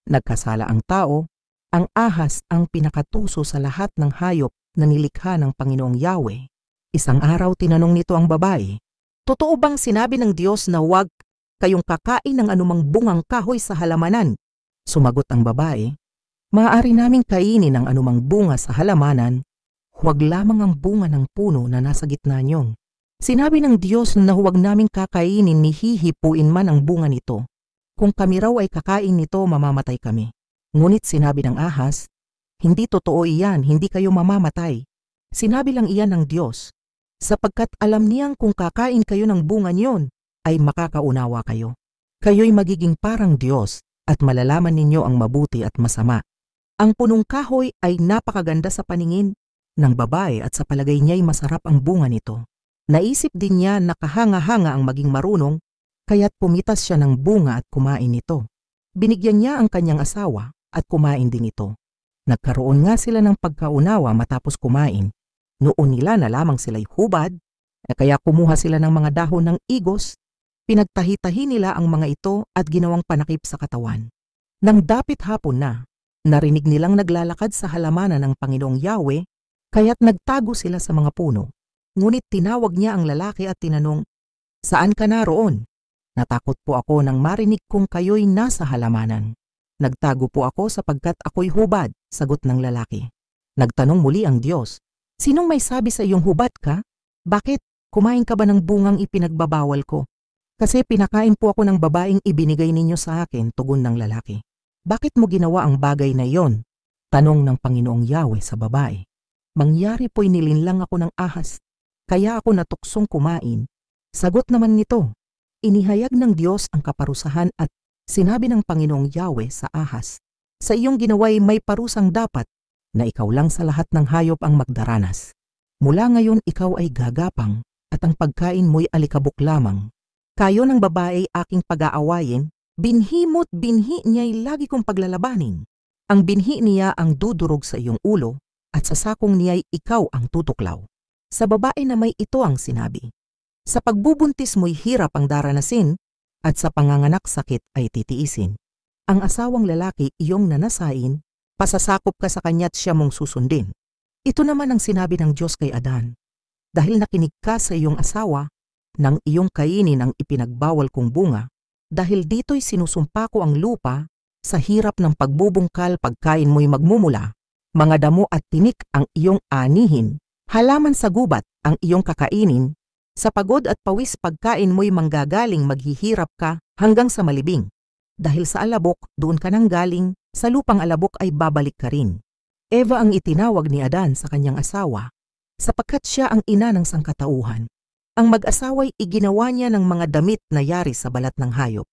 Nagkasala ang tao, ang ahas ang pinakatuso sa lahat ng hayop na nilikha ng Panginoong Yahweh. Isang araw tinanong nito ang babae, "Totoo bang sinabi ng Diyos na huwag kayong kakain ng anumang bungang kahoy sa halamanan?" Sumagot ang babae, "Maaari naming kainin ang anumang bunga sa halamanan, huwag lamang ang bunga ng puno na nasa gitna niyong. Sinabi ng Diyos na huwag naming kakainin ni hihipuin man ang bunga nito. Kung kami raw ay kakain nito, mamamatay kami." Ngunit sinabi ng ahas, "Hindi totoo iyan, hindi kayo mamamatay. Sinabi lang iyan ng Diyos, sapagkat alam niyang kung kakain kayo ng bunga niyon, ay makakaunawa kayo. Kayo'y magiging parang Diyos at malalaman ninyo ang mabuti at masama." Ang punong kahoy ay napakaganda sa paningin ng babae at sa palagay niya'y masarap ang bunga nito. Naisip din niya na kahanga-hanga ang maging marunong, kaya't pumitas siya ng bunga at kumain nito. Binigyan niya ang kanyang asawa at kumain din ito. Nagkaroon nga sila ng pagkaunawa matapos kumain. Noon nila na lamang sila'y hubad, kaya kumuha sila ng mga dahon ng igos, pinagtahi-tahi nila ang mga ito at ginawang panakip sa katawan. Nang dapit hapon na, narinig nilang naglalakad sa halamanan ng Panginoong Yahweh, kaya't nagtago sila sa mga puno. Ngunit tinawag niya ang lalaki at tinanong, "Saan ka naroon?" "Natakot po ako nang marinig kong kayo'y nasa halamanan. Nagtago po ako sapagkat ako'y hubad," sagot ng lalaki. Nagtanong muli ang Diyos, "Sinong may sabi sa iyong hubad ka? Bakit? Kumain ka ba ng bungang ipinagbabawal ko?" "Kasi pinakain po ako ng babaeng ibinigay ninyo sa akin," tugon ng lalaki. "Bakit mo ginawa ang bagay na iyon?" tanong ng Panginoong Yahweh sa babae. "Mangyari po'y nilinlang ako ng ahas, kaya ako natuksong kumain." Sagot naman nito, inihayag ng Diyos ang kaparusahan at sinabi ng Panginoong Yahweh sa ahas, "Sa iyong ginawa'y may parusang dapat na ikaw lang sa lahat ng hayop ang magdaranas. Mula ngayon ikaw ay gagapang at ang pagkain mo'y alikabok lamang. Kayo ng babae aking pag-aawayin, binhi mo't binhi niya'y lagi kong paglalabanin. Ang binhi niya ang dudurog sa iyong ulo at sa sakong niya'y ikaw ang tutuklaw." Sa babae na may ito ang sinabi, "Sa pagbubuntis mo'y hirap ang daranasin at sa panganganak sakit ay titiisin. Ang asawang lalaki iyong nanasain, pasasakop ka sa kanya't siya mong susundin." Ito naman ang sinabi ng Diyos kay Adan, "Dahil nakinig ka sa iyong asawa, nang iyong kainin ang ipinagbawal kong bunga, dahil dito'y sinusumpa ko ang lupa, sa hirap ng pagbubungkal pagkain mo'y magmumula, mga damo at tinik ang iyong anihin, halaman sa gubat ang iyong kakainin, sa pagod at pawis pagkain mo'y manggagaling maghihirap ka hanggang sa malibing. Dahil sa alabok, doon ka nang galing, sa lupang alabok ay babalik ka rin." Eva ang itinawag ni Adan sa kanyang asawa, sapagkat siya ang ina ng sangkatauhan. Ang mag-asawa'y iginawa niya ng mga damit na yari sa balat ng hayop.